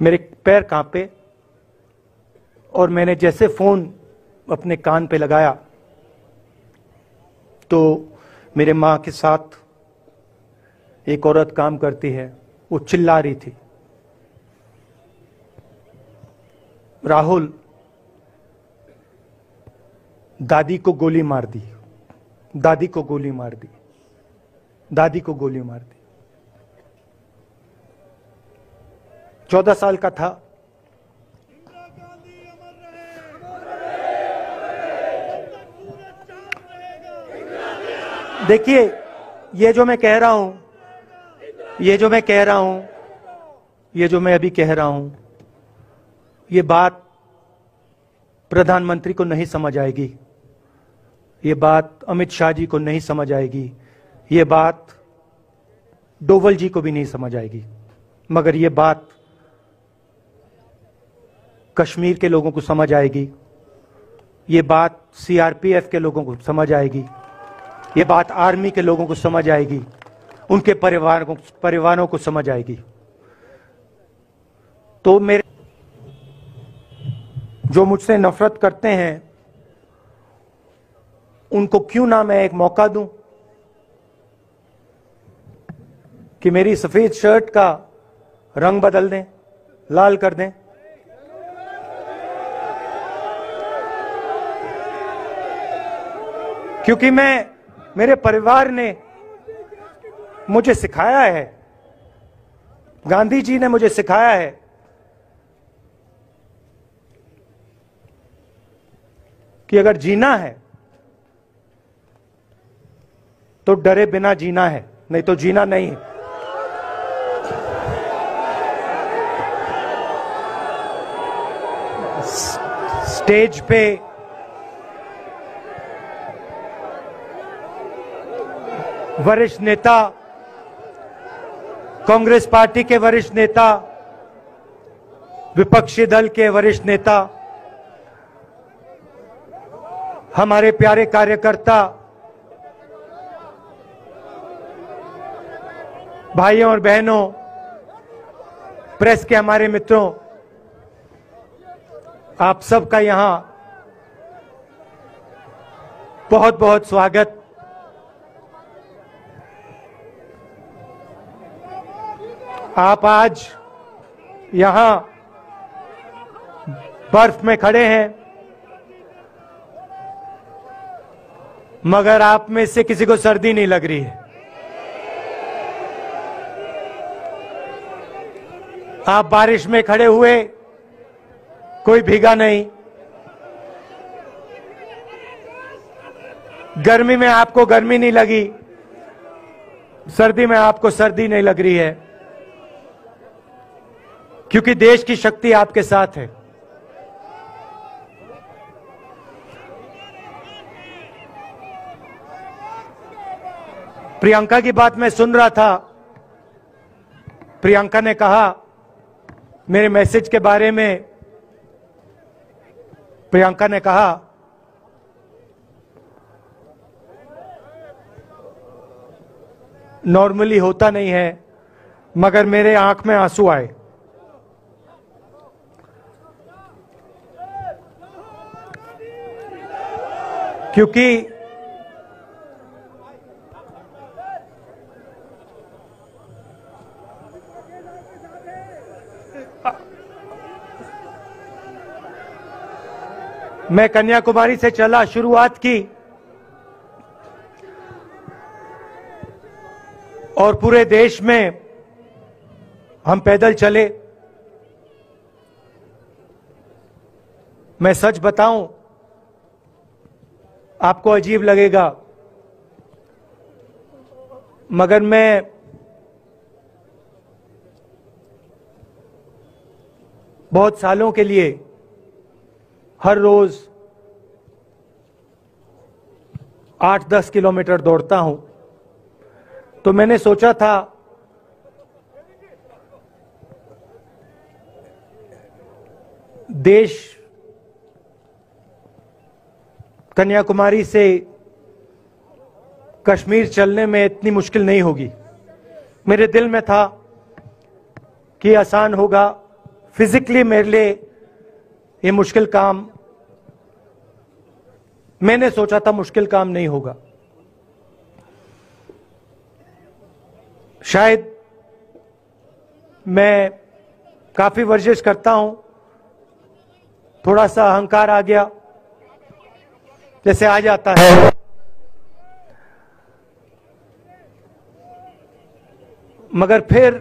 मेरे पैर कांपे और मैंने जैसे फोन अपने कान पे लगाया तो मेरे मां के साथ एक औरत काम करती है, वो चिल्ला रही थी, राहुल दादी को गोली मार दी, दादी को गोली मार दी, दादी को गोली मार दी। 14 साल का था। देखिए, ये जो मैं कह रहा हूं, ये जो मैं कह रहा हूं, ये जो मैं अभी कह रहा हूं, ये बात प्रधानमंत्री को नहीं समझ आएगी, ये बात अमित शाह जी को नहीं समझ आएगी, ये बात डोवल जी को भी नहीं समझ आएगी, मगर ये बात कश्मीर के लोगों को समझ आएगी, ये बात सीआरपीएफ के लोगों को समझ आएगी, ये बात आर्मी के लोगों को समझ आएगी, उनके परिवारों को समझ आएगी। तो मेरे जो मुझसे नफरत करते हैं उनको क्यों ना मैं एक मौका दूं कि मेरी सफेद शर्ट का रंग बदल दें, लाल कर दें। क्योंकि मेरे परिवार ने मुझे सिखाया है, गांधी जी ने मुझे सिखाया है कि अगर जीना है तो डरे बिना जीना है, नहीं तो जीना नहीं है। स्टेज पे वरिष्ठ नेता, कांग्रेस पार्टी के वरिष्ठ नेता, विपक्षी दल के वरिष्ठ नेता, हमारे प्यारे कार्यकर्ता, भाइयों और बहनों, प्रेस के हमारे मित्रों, आप सबका यहां बहुत बहुत स्वागत। आप आज यहां बर्फ में खड़े हैं, मगर आप में से किसी को सर्दी नहीं लग रही है। आप बारिश में खड़े हुए, कोई भीगा नहीं। गर्मी में आपको गर्मी नहीं लगी, सर्दी में आपको सर्दी नहीं लग रही है, क्योंकि देश की शक्ति आपके साथ है। प्रियंका की बात मैं सुन रहा था। प्रियंका ने कहा मेरे मैसेज के बारे में, प्रियंका ने कहा नॉर्मली होता नहीं है, मगर मेरे आंख में आंसू आए। क्योंकि मैं कन्याकुमारी से चला, शुरुआत की और पूरे देश में हम पैदल चले। मैं सच बताऊं, आपको अजीब लगेगा, मगर मैं बहुत सालों के लिए हर रोज 8-10 किलोमीटर दौड़ता हूं। तो मैंने सोचा था देश कन्याकुमारी से कश्मीर चलने में इतनी मुश्किल नहीं होगी। मेरे दिल में था कि आसान होगा, फिजिकली मेरे लिए ये मुश्किल काम, मैंने सोचा था मुश्किल काम नहीं होगा। शायद मैं काफी वर्जिश करता हूं, थोड़ा सा अहंकार आ गया, जैसे आ जाता है। मगर फिर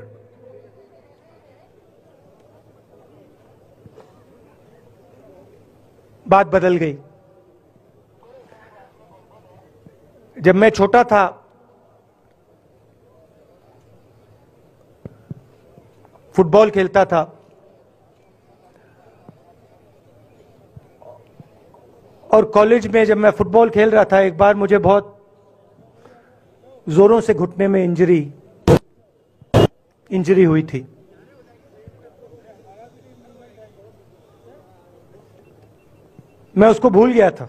बात बदल गई। जब मैं छोटा था, फुटबॉल खेलता था, और कॉलेज में जब मैं फुटबॉल खेल रहा था, एक बार मुझे बहुत जोरों से घुटने में इंजरी हुई थी। मैं उसको भूल गया था।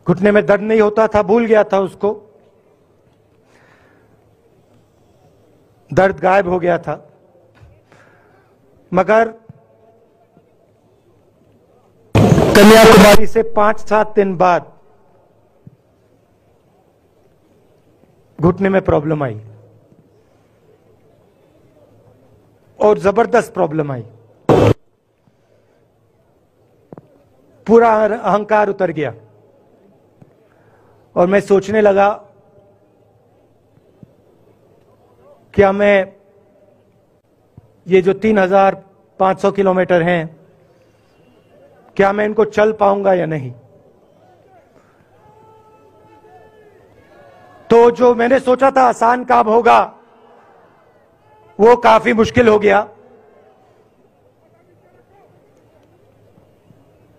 घुटने में दर्द नहीं होता था, भूल गया था उसको, दर्द गायब हो गया था। मगर कन्याकुमारी से 5-7 दिन बाद घुटने में प्रॉब्लम आई, और जबरदस्त प्रॉब्लम आई। पूरा अहंकार उतर गया, और मैं सोचने लगा, क्या मैं ये जो 3500 किलोमीटर हैं, क्या मैं इनको चल पाऊंगा या नहीं। तो जो मैंने सोचा था आसान काम होगा, वो काफी मुश्किल हो गया।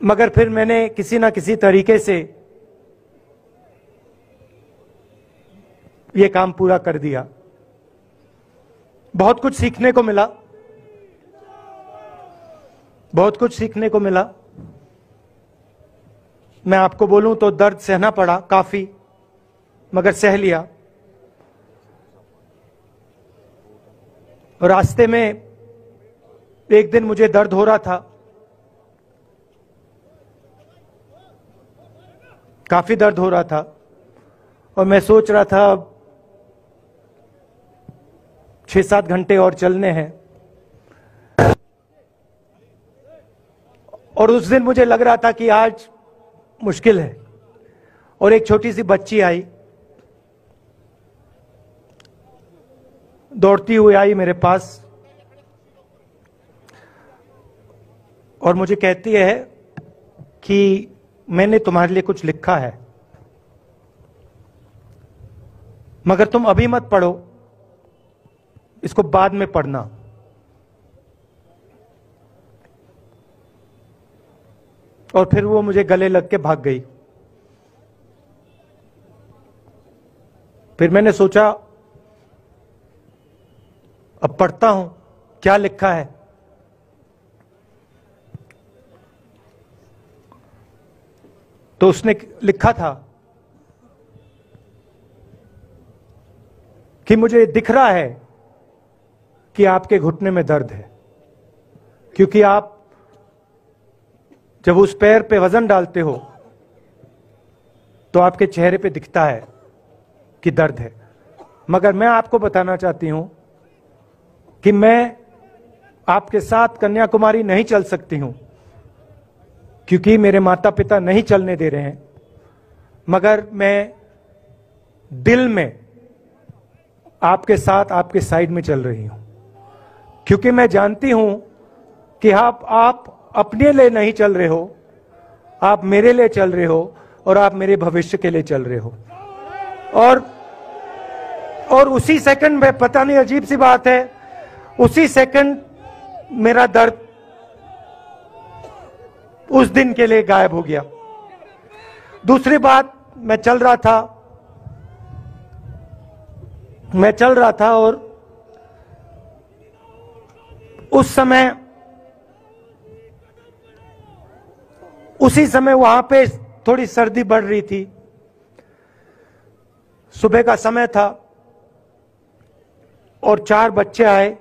मगर फिर मैंने किसी ना किसी तरीके से ये काम पूरा कर दिया। बहुत कुछ सीखने को मिला, बहुत कुछ सीखने को मिला। मैं आपको बोलूं तो दर्द सहना पड़ा काफी, मगर सह लिया। रास्ते में एक दिन मुझे दर्द हो रहा था, काफी दर्द हो रहा था, और मैं सोच रहा था 6-7 घंटे और चलने हैं। और उस दिन मुझे लग रहा था कि आज मुश्किल है। और एक छोटी सी बच्ची आई, दौड़ती हुई आई मेरे पास, और मुझे कहती है कि मैंने तुम्हारे लिए कुछ लिखा है, मगर तुम अभी मत पढ़ो, इसको बाद में पढ़ना। और फिर वो मुझे गले लग के भाग गई। फिर मैंने सोचा, अब पढ़ता हूं क्या लिखा है। तो उसने लिखा था कि मुझे दिख रहा है कि आपके घुटने में दर्द है, क्योंकि आप जब उस पैर पे वजन डालते हो तो आपके चेहरे पे दिखता है कि दर्द है। मगर मैं आपको बताना चाहती हूं कि मैं आपके साथ कन्याकुमारी नहीं चल सकती हूं, क्योंकि मेरे माता पिता नहीं चलने दे रहे हैं। मगर मैं दिल में आपके साथ, आपके साइड में चल रही हूं, क्योंकि मैं जानती हूं कि आप अपने लिए नहीं चल रहे हो, आप मेरे लिए चल रहे हो, और आप मेरे भविष्य के लिए चल रहे हो। और उसी सेकंड में, पता नहीं अजीब सी बात है, उसी सेकंड मेरा दर्द उस दिन के लिए गायब हो गया। दूसरी बात, मैं चल रहा था और उसी समय वहां पे थोड़ी सर्दी बढ़ रही थी। सुबह का समय था, और 4 बच्चे आए।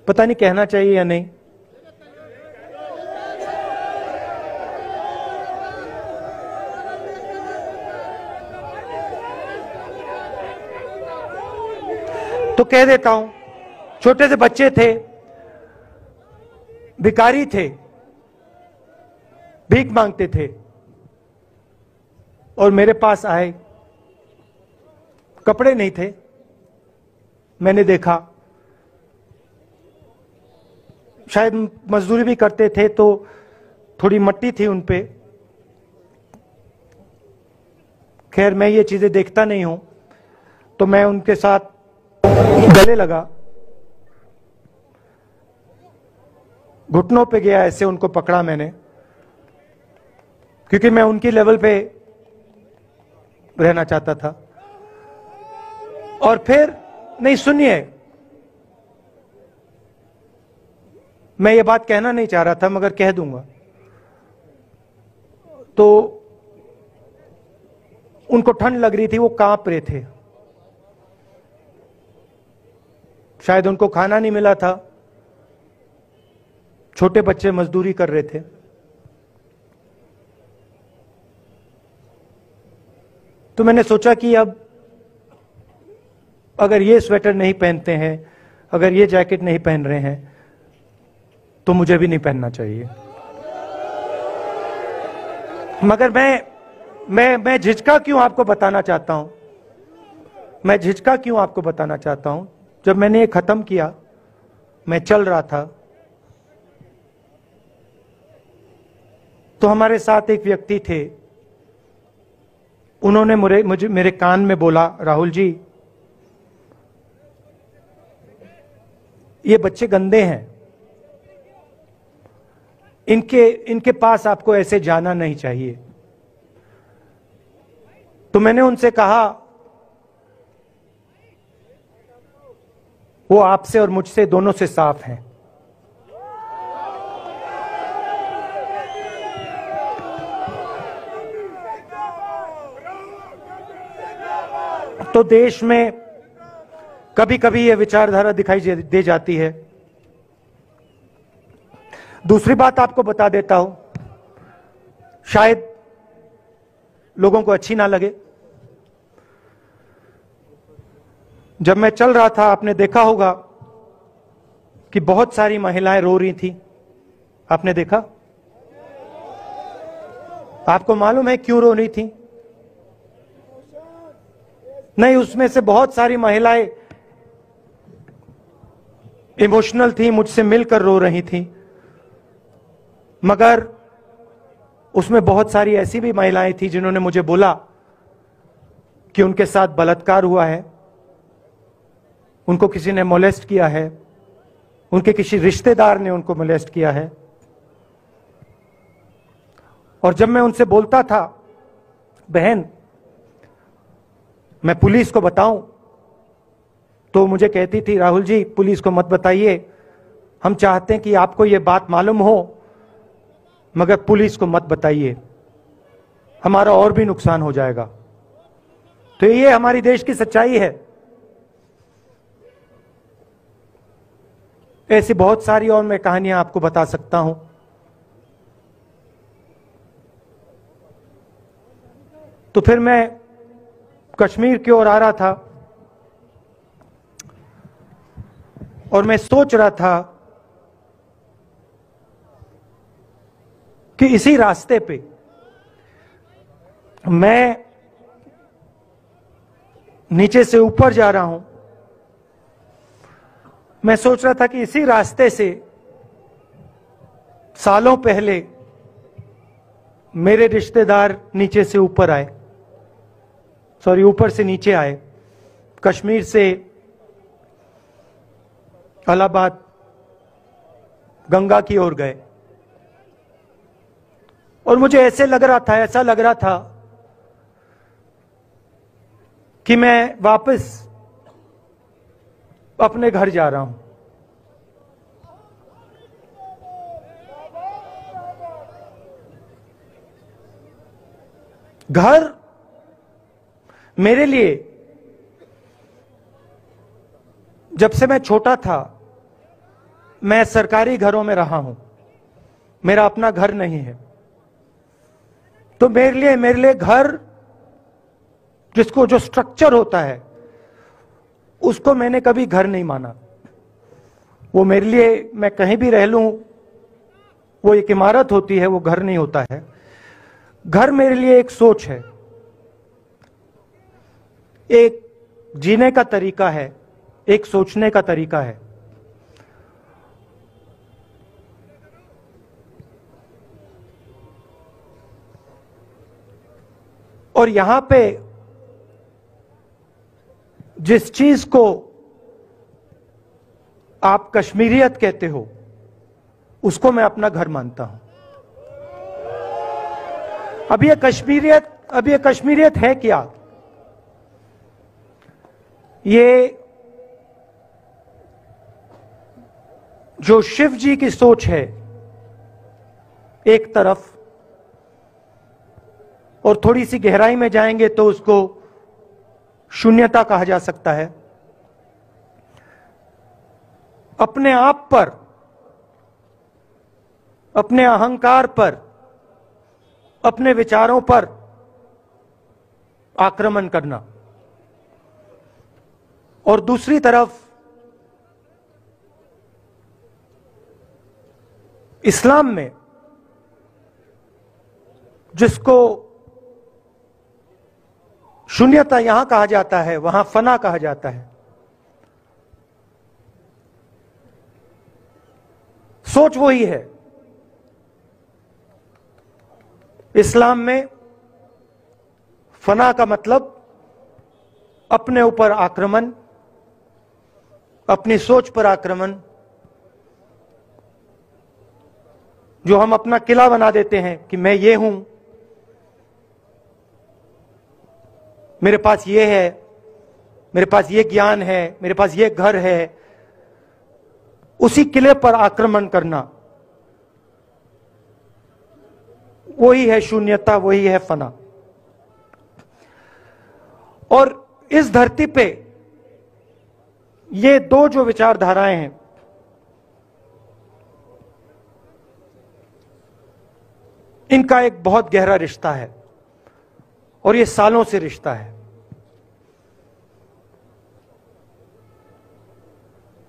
पता नहीं कहना चाहिए या नहीं। तो कह देता हूं, छोटे से बच्चे थे, भिखारी थे, भीख मांगते थे और मेरे पास आए। कपड़े नहीं थे, मैंने देखा। शायद मजदूरी भी करते थे तो थोड़ी मट्टी थी उन पे। खैर, मैं ये चीजें देखता नहीं हूं, तो मैं उनके साथ गले लगा, घुटनों पे गया, ऐसे उनको पकड़ा मैंने, क्योंकि मैं उनकी लेवल पे रहना चाहता था। और फिर, नहीं सुनिए, मैं ये बात कहना नहीं चाह रहा था मगर कह दूंगा। तो उनको ठंड लग रही थी, वो कांप रहे थे। शायद उनको खाना नहीं मिला था, छोटे बच्चे मजदूरी कर रहे थे। तो मैंने सोचा कि अब अगर ये स्वेटर नहीं पहनते हैं, अगर ये जैकेट नहीं पहन रहे हैं, तो मुझे भी नहीं पहनना चाहिए। मगर मैं झिझका क्यों आपको बताना चाहता हूं, मैं झिझका क्यों आपको बताना चाहता हूं। जब मैंने ये खत्म किया, मैं चल रहा था, तो हमारे साथ एक व्यक्ति थे। उन्होंने मेरे कान में बोला, राहुल जी, ये बच्चे गंदे हैं, इनके पास आपको ऐसे जाना नहीं चाहिए। तो मैंने उनसे कहा, वो आपसे और मुझसे दोनों से साफ हैं। तो देश में कभी कभी यह विचारधारा दिखाई दे जाती है। दूसरी बात आपको बता देता हूं, शायद लोगों को अच्छी ना लगे। जब मैं चल रहा था, आपने देखा होगा कि बहुत सारी महिलाएं रो रही थी। आपने देखा? आपको मालूम है क्यों रो रही थी? नहीं, उसमें से बहुत सारी महिलाएं इमोशनल थी, मुझसे मिलकर रो रही थी। मगर उसमें बहुत सारी ऐसी भी महिलाएं थी जिन्होंने मुझे बोला कि उनके साथ बलात्कार हुआ है, उनको किसी ने मोलेस्ट किया है, उनके किसी रिश्तेदार ने उनको मोलेस्ट किया है। और जब मैं उनसे बोलता था, बहन मैं पुलिस को बताऊं, तो मुझे कहती थी, राहुल जी पुलिस को मत बताइए, हम चाहते हैं कि आपको यह बात मालूम हो, मगर पुलिस को मत बताइए, हमारा और भी नुकसान हो जाएगा। तो ये हमारी देश की सच्चाई है। ऐसी बहुत सारी और मैं कहानियां आपको बता सकता हूं। तो फिर मैं कश्मीर की ओर आ रहा था और मैं सोच रहा था कि इसी रास्ते पे मैं नीचे से ऊपर जा रहा हूं। मैं सोच रहा था कि इसी रास्ते से सालों पहले मेरे रिश्तेदार नीचे से ऊपर आए, सॉरी ऊपर से नीचे आए, कश्मीर से इलाहाबाद गंगा की ओर गए। और मुझे ऐसा लग रहा था कि मैं वापस अपने घर जा रहा हूं। घर मेरे लिए जब से मैं छोटा था, मैं सरकारी घरों में रहा हूं, मेरा अपना घर नहीं है। तो मेरे लिए घर, जिसको जो स्ट्रक्चर होता है, उसको मैंने कभी घर नहीं माना। वो मेरे लिए, मैं कहीं भी रह लूं, वो एक इमारत होती है, वो घर नहीं होता है। घर मेरे लिए एक सोच है, एक जीने का तरीका है, एक सोचने का तरीका है। और यहां पे जिस चीज को आप कश्मीरियत कहते हो, उसको मैं अपना घर मानता हूं। अब ये कश्मीरियत है क्या? ये जो शिव जी की सोच है एक तरफ, और थोड़ी सी गहराई में जाएंगे तो उसको शून्यता कहा जा सकता है। अपने आप पर, अपने अहंकार पर, अपने विचारों पर आक्रमण करना, और दूसरी तरफ इस्लाम में जिसको शून्यता यहां कहा जाता है, वहां फना कहा जाता है। सोच वही है। इस्लाम में फना का मतलब अपने ऊपर आक्रमण, अपनी सोच पर आक्रमण, जो हम अपना किला बना देते हैं कि मैं ये हूं, मेरे पास ये है, मेरे पास ये ज्ञान है, मेरे पास ये घर है, उसी किले पर आक्रमण करना, वही है शून्यता, वही है फना। और इस धरती पे ये दो जो विचारधाराएं हैं, इनका एक बहुत गहरा रिश्ता है, और ये सालों से रिश्ता है,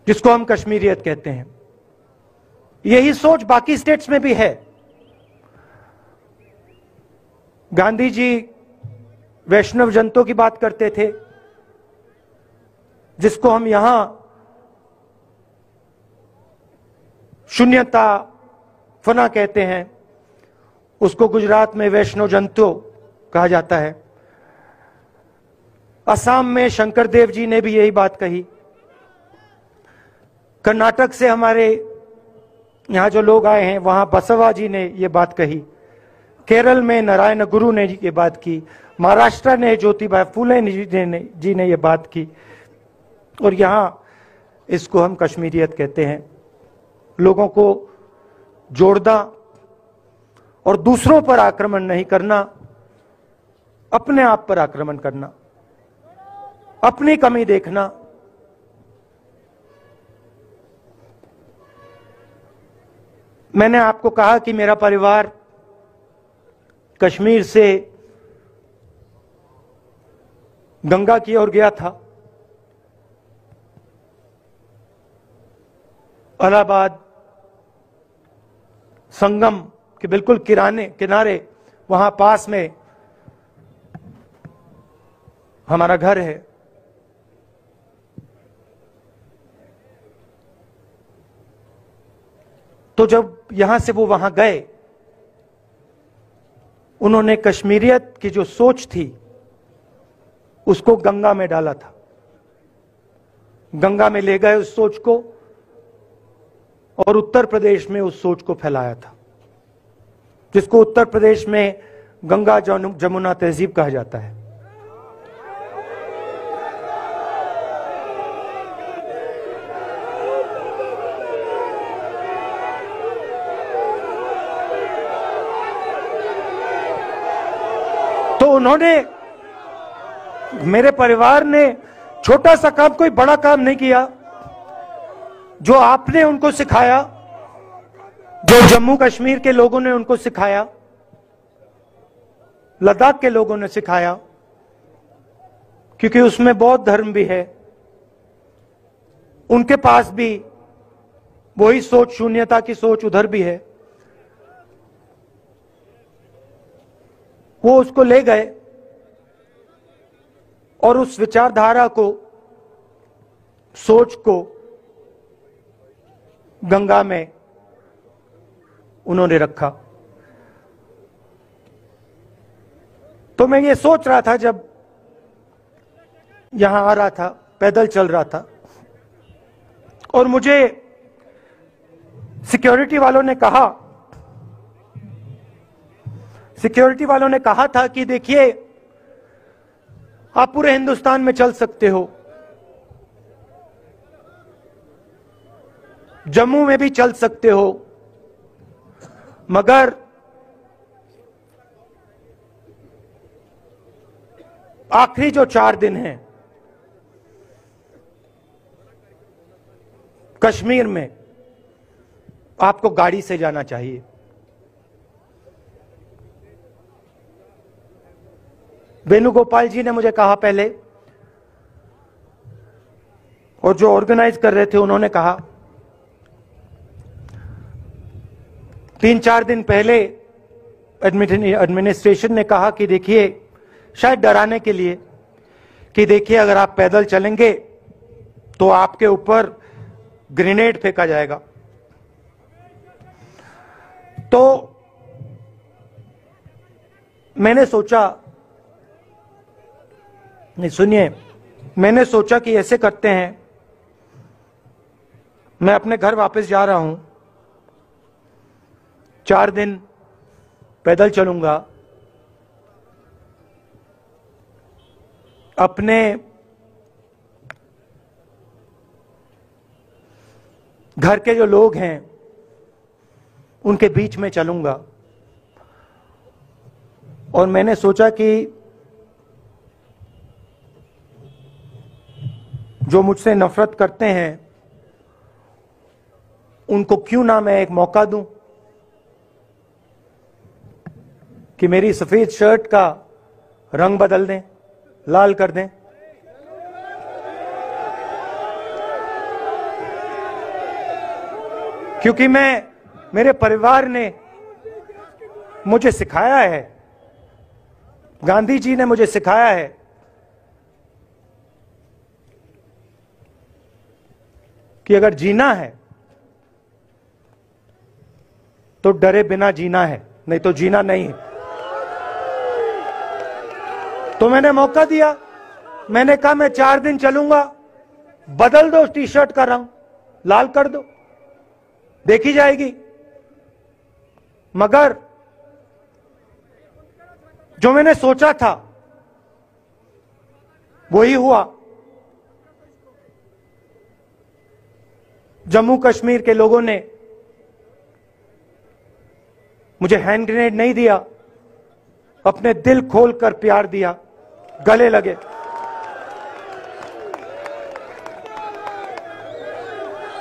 जिसको हम कश्मीरियत कहते हैं। यही सोच बाकी स्टेट्स में भी है। गांधी जी वैष्णव जनतों की बात करते थे, जिसको हम यहां शून्यता, फना कहते हैं, उसको गुजरात में वैष्णव जनतो कहा जाता है। असम में शंकर देव जी ने भी यही बात कही। कर्नाटक से हमारे यहां जो लोग आए हैं, वहां बसवा जी ने यह बात कही। केरल में नारायण गुरु ने ये बात की। महाराष्ट्र ने ज्योतिबा फुले जी ने यह बात की। और यहां इसको हम कश्मीरियत कहते हैं। लोगों को जोड़ना और दूसरों पर आक्रमण नहीं करना, अपने आप पर आक्रमण करना, अपनी कमी देखना। मैंने आपको कहा कि मेरा परिवार कश्मीर से गंगा की ओर गया था। इलाहाबाद संगम के बिल्कुल किनारे वहां पास में हमारा घर है। तो जब यहां से वो वहां गए, उन्होंने कश्मीरियत की जो सोच थी उसको गंगा में डाला था। गंगा में ले गए उस सोच को, और उत्तर प्रदेश में उस सोच को फैलाया था, जिसको उत्तर प्रदेश में गंगा जमुना तहजीब कहा जाता है। तो उन्होंने, मेरे परिवार ने छोटा सा काम, कोई बड़ा काम नहीं किया। जो आपने उनको सिखाया, जो जम्मू कश्मीर के लोगों ने उनको सिखाया, लद्दाख के लोगों ने सिखाया, क्योंकि उसमें बौद्ध धर्म भी है, उनके पास भी वही सोच, शून्यता की सोच उधर भी है। वो उसको ले गए और उस विचारधारा को, सोच को गंगा में उन्होंने रखा। तो मैं ये सोच रहा था जब यहां आ रहा था, पैदल चल रहा था, और मुझे सिक्योरिटी वालों ने कहा था कि देखिए, आप पूरे हिंदुस्तान में चल सकते हो, जम्मू में भी चल सकते हो, मगर आखिरी जो 4 दिन हैं कश्मीर में, आपको गाड़ी से जाना चाहिए। वेणुगोपाल जी ने मुझे कहा पहले, और जो ऑर्गेनाइज कर रहे थे उन्होंने कहा, 3-4 दिन पहले एडमिनिस्ट्रेशन ने कहा कि देखिए, शायद डराने के लिए, कि देखिए अगर आप पैदल चलेंगे तो आपके ऊपर ग्रेनेड फेंका जाएगा। तो मैंने सोचा, नहीं सुनिए, मैंने सोचा कि ऐसे करते हैं, मैं अपने घर वापस जा रहा हूं, 4 दिन पैदल चलूंगा, अपने घर के जो लोग हैं उनके बीच में चलूंगा। और मैंने सोचा कि जो मुझसे नफरत करते हैं उनको क्यों ना मैं एक मौका दूं कि मेरी सफेद शर्ट का रंग बदल दें, लाल कर दें। क्योंकि मेरे परिवार ने मुझे सिखाया है, गांधी जी ने मुझे सिखाया है कि अगर जीना है तो डरे बिना जीना है, नहीं तो जीना नहीं है। तो मैंने मौका दिया, मैंने कहा मैं 4 दिन चलूंगा, बदल दो टी शर्ट का रंग, लाल कर दो, देखी जाएगी। मगर जो मैंने सोचा था वही हुआ। जम्मू कश्मीर के लोगों ने मुझे हैंड ग्रेनेड नहीं दिया, अपने दिल खोलकर प्यार दिया, गले लगे।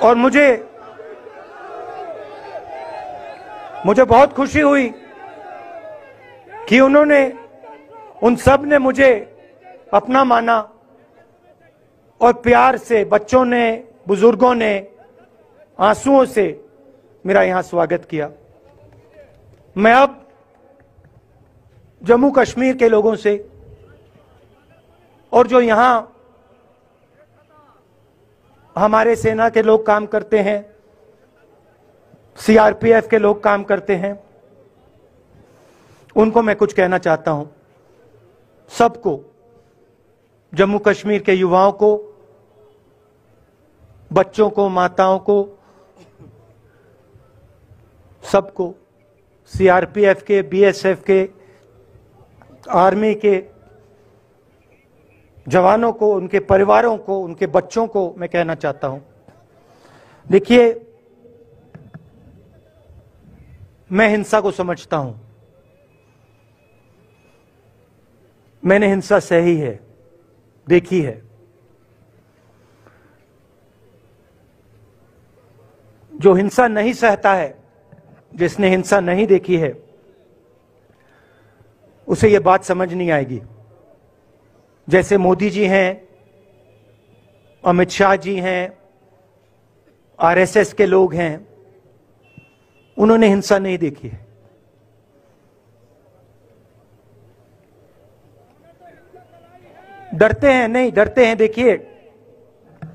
और मुझे बहुत खुशी हुई कि उन सब ने मुझे अपना माना, और प्यार से बच्चों ने, बुजुर्गों ने आंसुओं से मेरा यहां स्वागत किया। मैं अब जम्मू कश्मीर के लोगों से, और जो यहां हमारे सेना के लोग काम करते हैं, सीआरपीएफ के लोग काम करते हैं, उनको मैं कुछ कहना चाहता हूं। सबको, जम्मू कश्मीर के युवाओं को, बच्चों को, माताओं को, सबको, सीआरपीएफ के, बीएसएफ के, आर्मी के जवानों को, उनके परिवारों को, उनके बच्चों को मैं कहना चाहता हूं, देखिए, मैं हिंसा को समझता हूं, मैंने हिंसा सही है, देखी है। जो हिंसा नहीं सहता है, जिसने हिंसा नहीं देखी है, उसे यह बात समझ नहीं आएगी। जैसे मोदी जी हैं, अमित शाह जी हैं, आरएसएस के लोग हैं, उन्होंने हिंसा नहीं देखी है। डरते हैं, नहीं डरते हैं, देखिए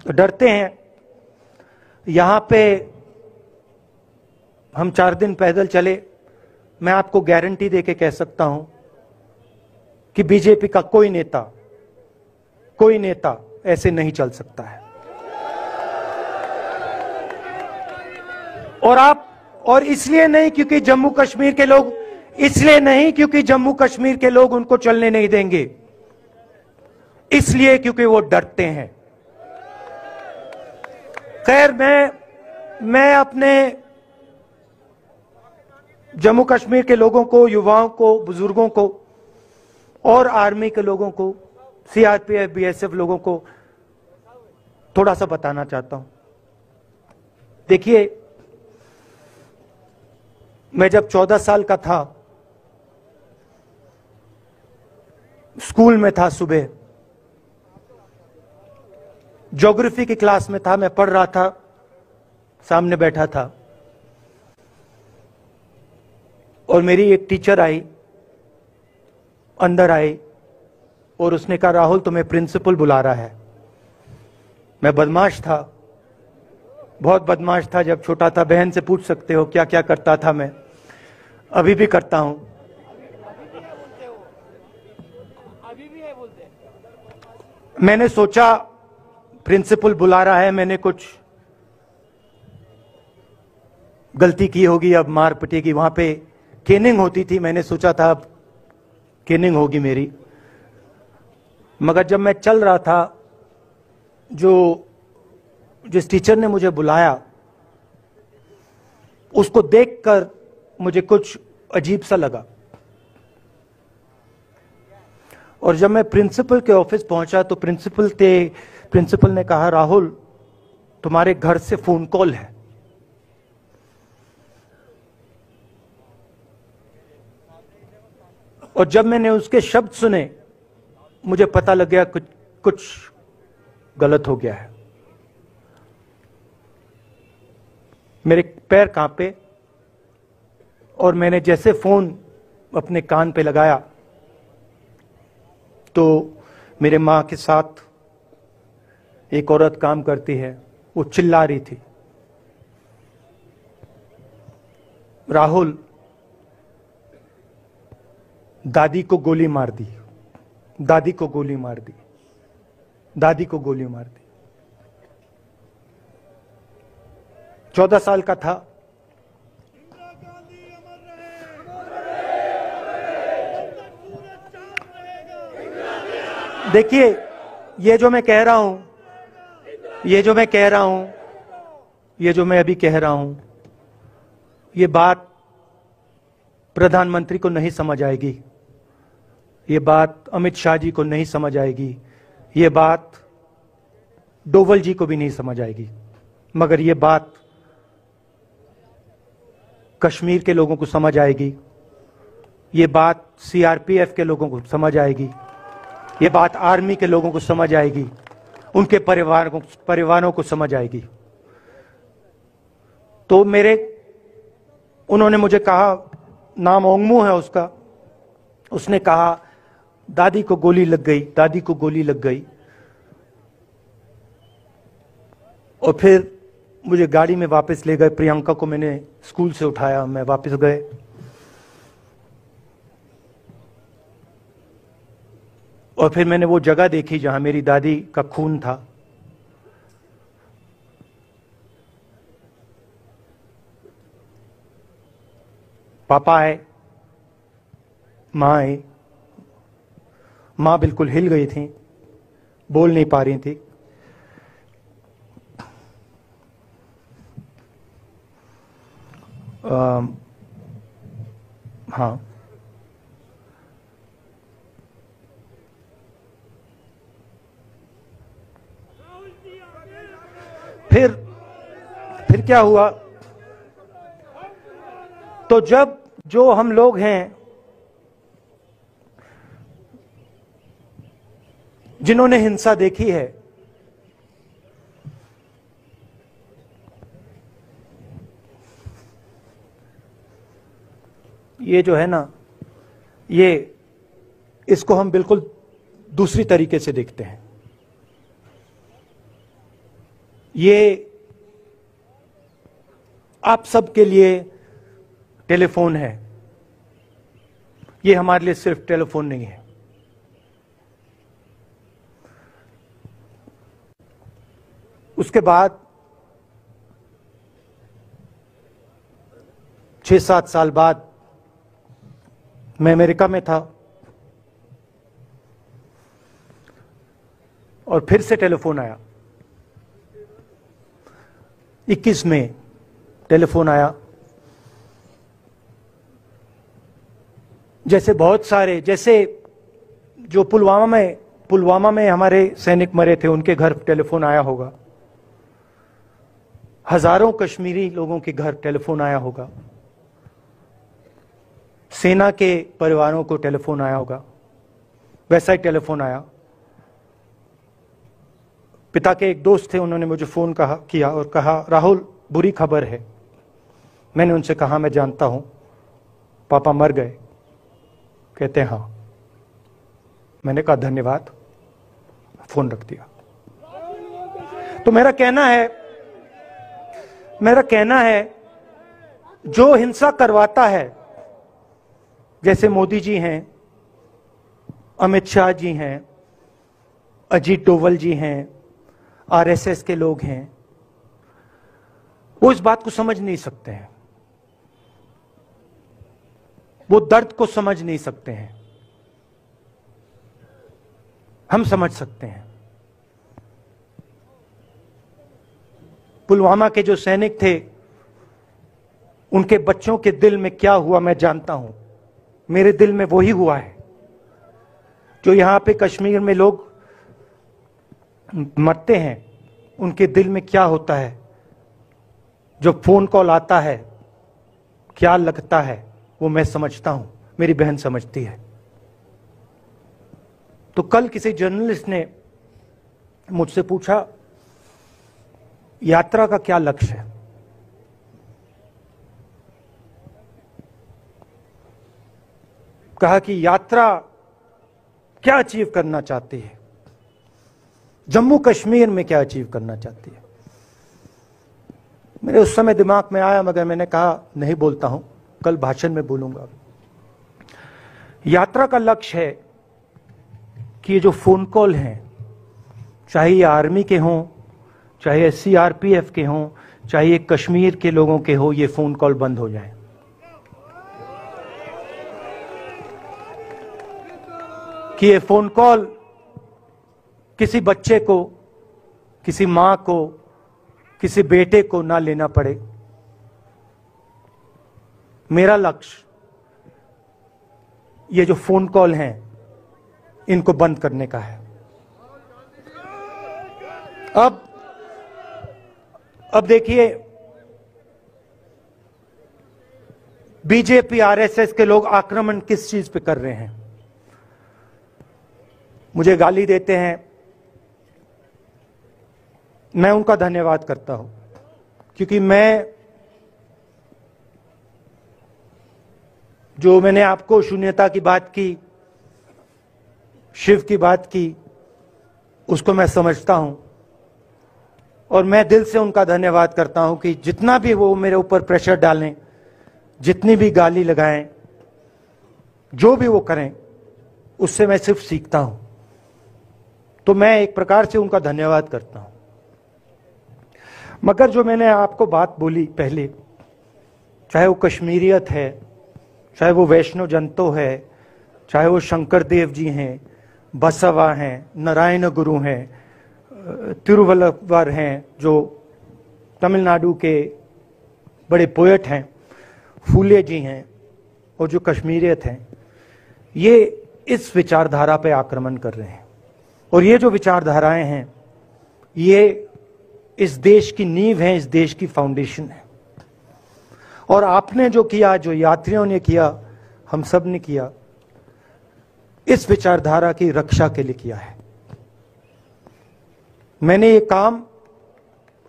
डरते हैं। यहां पे हम 4 दिन पैदल चले, मैं आपको गारंटी देके कह सकता हूं कि बीजेपी का कोई नेता ऐसे नहीं चल सकता है। और इसलिए नहीं क्योंकि जम्मू कश्मीर के लोग, इसलिए नहीं क्योंकि जम्मू कश्मीर के लोग उनको चलने नहीं देंगे, इसलिए क्योंकि वो डरते हैं। खैर, मैं अपने जम्मू कश्मीर के लोगों को, युवाओं को, बुजुर्गों को और आर्मी के लोगों को, सीआरपीएफ, बीएसएफ लोगों को थोड़ा सा बताना चाहता हूं। देखिए, मैं जब 14 साल का था, स्कूल में था, सुबह ज्योग्राफी की क्लास में था, मैं पढ़ रहा था, सामने बैठा था और मेरी एक टीचर आई, अंदर आई और उसने कहा, राहुल तुम्हें प्रिंसिपल बुला रहा है। मैं बदमाश था, बहुत बदमाश था जब छोटा था। बहन से पूछ सकते हो क्या क्या करता था मैं, अभी भी करता हूं। मैंने सोचा प्रिंसिपल बुला रहा है, मैंने कुछ गलती की होगी, अब मार पिटेगी। वहां पे केनिंग होती थी, मैंने सोचा था अब केनिंग होगी मेरी। मगर जब मैं चल रहा था, जिस टीचर ने मुझे बुलाया, उसको देखकर मुझे कुछ अजीब सा लगा। और जब मैं प्रिंसिपल के ऑफिस पहुंचा तो प्रिंसिपल ने कहा, राहुल तुम्हारे घर से फोन कॉल है। और जब मैंने उसके शब्द सुने, मुझे पता लग गया कुछ गलत हो गया है। मेरे पैर कांपे और मैंने जैसे फोन अपने कान पे लगाया तो मेरे मां के साथ एक औरत काम करती है, वो चिल्ला रही थी, राहुल दादी को गोली मार दी, दादी को गोली मार दी, दादी को गोली मार दी। 14 साल का था। देखिए, ये जो मैं कह रहा हूं, ये जो मैं अभी कह रहा हूं, ये बात प्रधानमंत्री को नहीं समझ आएगी, ये बात अमित शाह जी को नहीं समझ आएगी, ये बात डोवल जी को भी नहीं समझ आएगी, मगर ये बात कश्मीर के लोगों को समझ आएगी, ये बात सीआरपीएफ के लोगों को समझ आएगी, ये बात आर्मी के लोगों को समझ आएगी, उनके परिवारों को समझ आएगी। तो उन्होंने मुझे कहा, नाम ओंगमू है उसका, उसने कहा दादी को गोली लग गई, दादी को गोली लग गई। और फिर मुझे गाड़ी में वापस ले गए, प्रियंका को मैंने स्कूल से उठाया, मैं वापस गए। और फिर मैंने वो जगह देखी जहां मेरी दादी का खून था। पापा आए, मां आई, मां बिल्कुल हिल गई थी, बोल नहीं पा रही थी। हाँ, फिर क्या हुआ? तो जब जो हम लोग हैं जिन्होंने हिंसा देखी है, ये जो है ना, ये इसको हम बिल्कुल दूसरी तरीके से देखते हैं। ये आप सबके लिए टेलीफोन है, ये हमारे लिए सिर्फ टेलीफोन नहीं है। उसके बाद 6-7 साल बाद मैं अमेरिका में था और फिर से टेलीफोन आया। 21 में टेलीफोन आया। जैसे बहुत सारे, जैसे जो पुलवामा में हमारे सैनिक मरे थे, उनके घर टेलीफोन आया होगा। हजारों कश्मीरी लोगों के घर टेलीफोन आया होगा। सेना के परिवारों को टेलीफोन आया होगा। वैसा ही टेलीफोन आया। पिता के एक दोस्त थे, उन्होंने मुझे फोन किया और कहा, राहुल बुरी खबर है। मैंने उनसे कहा, मैं जानता हूं, पापा मर गए। कहते हैं हाँ। मैंने कहा धन्यवाद, फोन रख दिया। तो मेरा कहना है जो हिंसा करवाता है, जैसे मोदी जी हैं, अमित शाह जी हैं, अजीत डोवल जी हैं, आरएसएस के लोग हैं, वो इस बात को समझ नहीं सकते हैं, वो दर्द को समझ नहीं सकते हैं। हम समझ सकते हैं। पुलवामा के जो सैनिक थे, उनके बच्चों के दिल में क्या हुआ मैं जानता हूं। मेरे दिल में वही हुआ है जो यहां पे कश्मीर में लोग मरते हैं, उनके दिल में क्या होता है। जो फोन कॉल आता है, क्या लगता है, वो मैं समझता हूं, मेरी बहन समझती है। तो कल किसी जर्नलिस्ट ने मुझसे पूछा, यात्रा का क्या लक्ष्य है? कहा कि यात्रा क्या अचीव करना चाहती है, जम्मू कश्मीर में क्या अचीव करना चाहती है। मेरे उस समय दिमाग में आया, मगर मैंने कहा नहीं बोलता हूं, कल भाषण में बोलूंगा। यात्रा का लक्ष्य है कि ये जो फोन कॉल हैं, चाहे ये आर्मी के हों, चाहे सीआरपीएफ के हों, चाहे ये कश्मीर के लोगों के हो, ये फोन कॉल बंद हो जाए। कि ये फोन कॉल किसी बच्चे को, किसी मां को, किसी बेटे को ना लेना पड़े। मेरा लक्ष्य ये जो फोन कॉल हैं, इनको बंद करने का है। अब देखिए, बीजेपी आरएसएस के लोग आक्रमण किस चीज पे कर रहे हैं। मुझे गाली देते हैं, मैं उनका धन्यवाद करता हूं, क्योंकि मैंने आपको शून्यता की बात की, शिव की बात की, उसको मैं समझता हूं और मैं दिल से उनका धन्यवाद करता हूं कि जितना भी वो मेरे ऊपर प्रेशर डालें, जितनी भी गाली लगाएं, जो भी वो करें, उससे मैं सिर्फ सीखता हूं। तो मैं एक प्रकार से उनका धन्यवाद करता हूं। मगर जो मैंने आपको बात बोली पहले, चाहे वो कश्मीरियत है, चाहे वो वैष्णव जनतो है, चाहे वो शंकर देव जी हैं, बसवा हैं, नारायण गुरु हैं, तिरुवल्लुवर हैं, जो तमिलनाडु के बड़े पोएट हैं, फूले जी हैं, और जो कश्मीरियत हैं, ये इस विचारधारा पे आक्रमण कर रहे हैं। और ये जो विचारधाराएं हैं, ये इस देश की नींव हैं, इस देश की फाउंडेशन है। और आपने जो किया, जो यात्रियों ने किया, हम सब ने किया, इस विचारधारा की रक्षा के लिए किया है। मैंने ये काम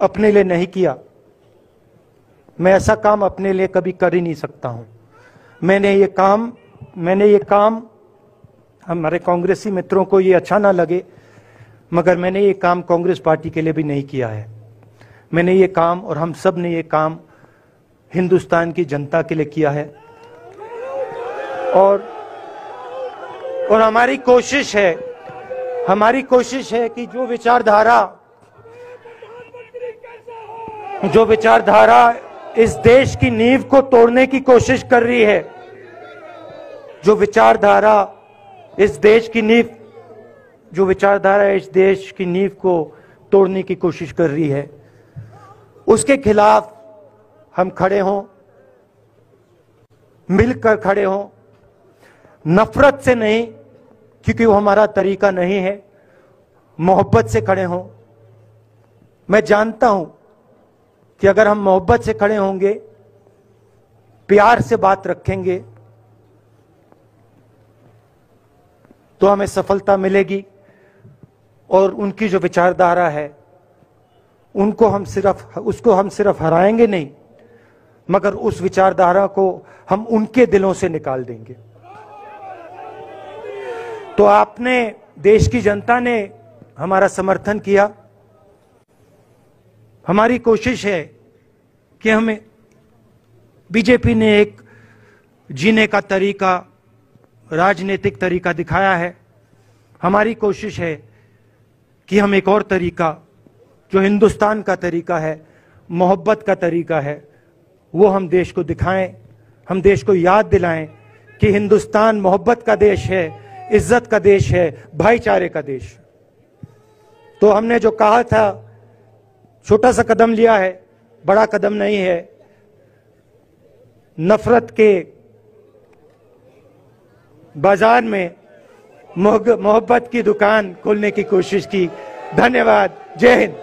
अपने लिए नहीं किया, मैं ऐसा काम अपने लिए कभी कर ही नहीं सकता हूं। मैंने ये काम हमारे कांग्रेसी मित्रों को ये अच्छा ना लगे, मगर मैंने ये काम कांग्रेस पार्टी के लिए भी नहीं किया है। मैंने ये काम, और हम सब ने ये काम हिंदुस्तान की जनता के लिए किया है। और हमारी कोशिश है कि जो विचारधारा इस देश की नींव को तोड़ने की कोशिश कर रही है, जो विचारधारा इस देश की नींव को तोड़ने की कोशिश कर रही है, उसके खिलाफ हम खड़े हों, मिलकर खड़े हों, नफरत से नहीं, क्योंकि वो हमारा तरीका नहीं है, मोहब्बत से खड़े हों। मैं जानता हूं कि अगर हम मोहब्बत से खड़े होंगे, प्यार से बात रखेंगे, तो हमें सफलता मिलेगी। और उनकी जो विचारधारा है, उसको हम सिर्फ हराएंगे नहीं, मगर उस विचारधारा को हम उनके दिलों से निकाल देंगे। तो आपने, देश की जनता ने हमारा समर्थन किया। हमारी कोशिश है कि हमें, बीजेपी ने एक जीने का तरीका, राजनीतिक तरीका दिखाया है। हमारी कोशिश है कि हम एक और तरीका, जो हिंदुस्तान का तरीका है, मोहब्बत का तरीका है, वो हम देश को दिखाएं। हम देश को याद दिलाएं कि हिंदुस्तान मोहब्बत का देश है, इज्जत का देश है, भाईचारे का देश। तो हमने जो कहा था, छोटा सा कदम लिया है, बड़ा कदम नहीं है। नफरत के बाजार में मोहब्बत की दुकान खोलने की कोशिश की। धन्यवाद। जय हिंद।